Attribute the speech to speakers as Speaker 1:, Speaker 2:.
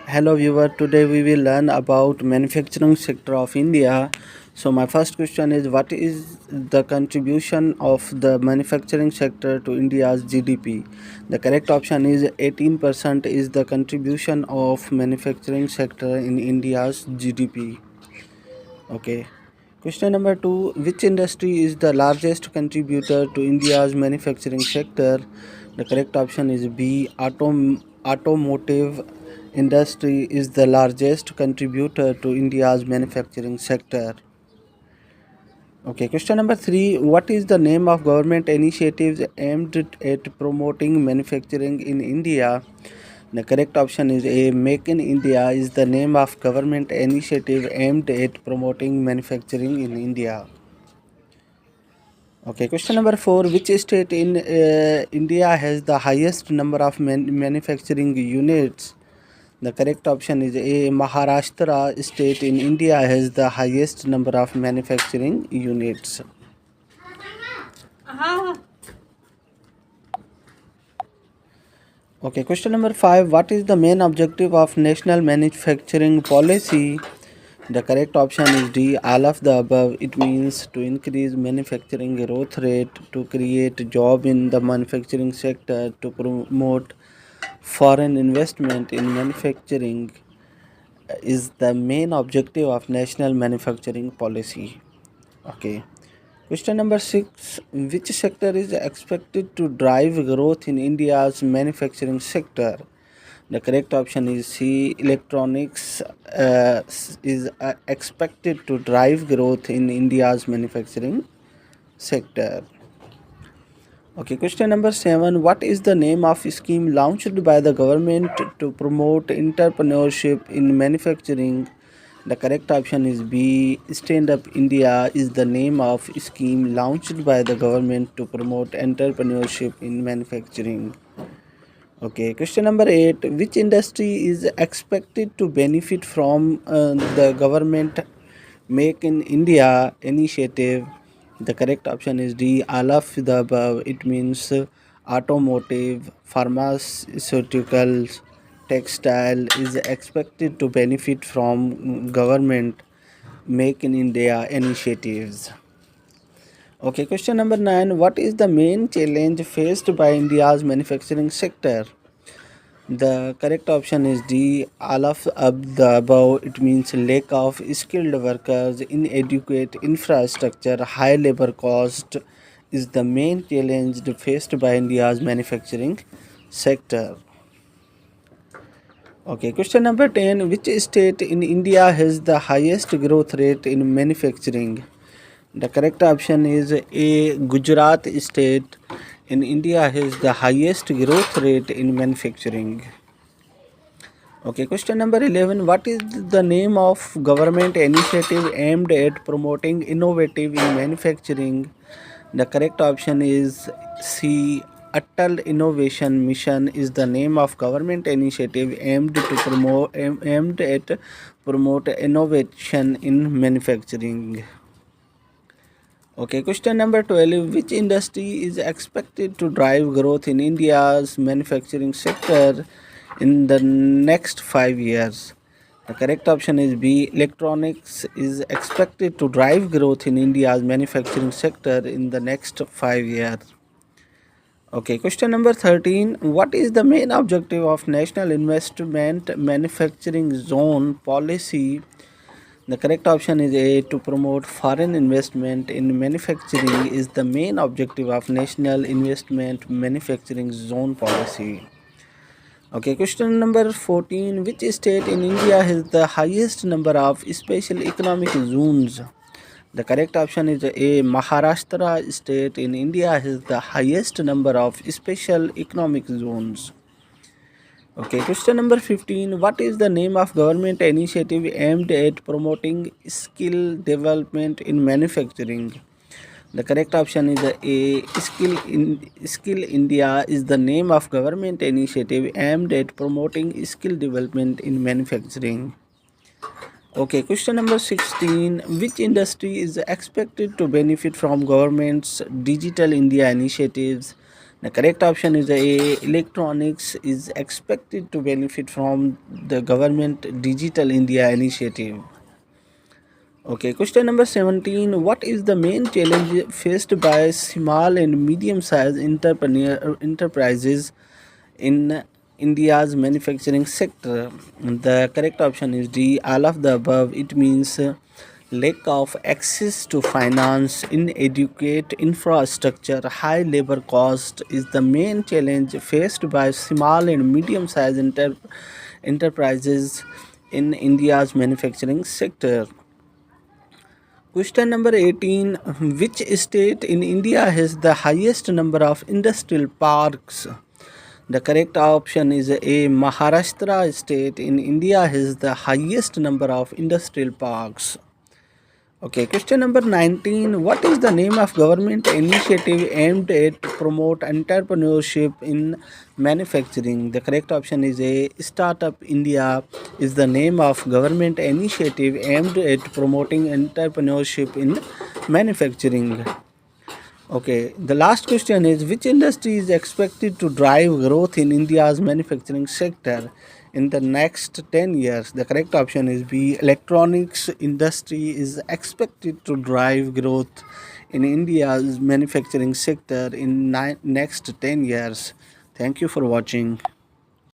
Speaker 1: Hello viewer, today we will learn about manufacturing sector of India. So my first question is, what is the contribution of the manufacturing sector to India's GDP? The correct option is 18% is the contribution of manufacturing sector in India's GDP. Okay. Question number 2, which industry is the largest contributor to India's manufacturing sector? The correct option is B. Automotive industry is the largest contributor to India's manufacturing sector. Okay, question number 3, what is the name of government initiatives aimed at promoting manufacturing in India? The correct option is A. Make in India is the name of government initiative aimed at promoting manufacturing in India. Okay, question number 4, which state in India has the highest number of manufacturing units? The correct option is A. Maharashtra state in India has the highest number of manufacturing units. Okay, question number 5, what is the main objective of national manufacturing policy? The correct option is D. All of the above. It means to increase manufacturing growth rate, to create job in the manufacturing sector, to promote foreign investment in manufacturing is the main objective of national manufacturing policy. Okay. Question number 6, which sector is expected to drive growth in India's manufacturing sector? The correct option is C. Electronics is expected to drive growth in India's manufacturing sector. Okay, question number 7. What is the name of a scheme launched by the government to promote entrepreneurship in manufacturing? The correct option is B. Stand Up India is the name of a scheme launched by the government to promote entrepreneurship in manufacturing. Okay, question number 8. Which industry is expected to benefit from the government Make in India initiative? The correct option is D. All of the above. It means automotive, pharmaceuticals, textile is expected to benefit from government Make in India initiatives. Okay, question number 9. What is the main challenge faced by India's manufacturing sector? The correct option is D. All of the above. It means lack of skilled workers, inadequate infrastructure, high labor cost is the main challenge faced by India's manufacturing sector. Okay, question number 10. Which state in India has the highest growth rate in manufacturing? The correct option is A. Gujarat state in India has the highest growth rate in manufacturing. Okay, question number 11. What is the name of government initiative aimed at promoting innovative in manufacturing? The correct option is C. Atal Innovation Mission is the name of government initiative aimed at promote innovation in manufacturing. Okay, question number 12. Which industry is expected to drive growth in India's manufacturing sector in the next 5 years? The correct option is B. Electronics is expected to drive growth in India's manufacturing sector in the next 5 years. Okay, question number 13. What is the main objective of National Investment Manufacturing Zone policy? The correct option is A. To promote foreign investment in manufacturing is the main objective of National Investment Manufacturing Zone policy. Okay, question number 14. Which state in India has the highest number of special economic zones? The correct option is A. Maharashtra state in India has the highest number of special economic zones. Okay, question number 15. What is the name of government initiative aimed at promoting skill development in manufacturing? The correct option is A. Skill India is the name of government initiative aimed at promoting skill development in manufacturing. Okay, question number 16. Which industry is expected to benefit from government's Digital India initiatives? The correct option is A. Electronics is expected to benefit from the government Digital India initiative. Okay, question number 17. What is the main challenge faced by small and medium-sized enterprises in India's manufacturing sector? The correct option is D. All of the above. It means lack of access to finance, inadequate infrastructure, high labor cost is the main challenge faced by small and medium-sized enterprises in India's manufacturing sector. Question number 18. Which state in India has the highest number of industrial parks? The correct option is A. Maharashtra state in India has the highest number of industrial parks. Okay, question number 19. What is the name of government initiative aimed at promote entrepreneurship in manufacturing? The correct option is A. Startup India is the name of government initiative aimed at promoting entrepreneurship in manufacturing. Okay, the last question is which industry is expected to drive growth in India's manufacturing sector in the next 10 years? The correct option is B. Electronics industry is expected to drive growth in India's manufacturing sector in next 10 years. Thank you for watching.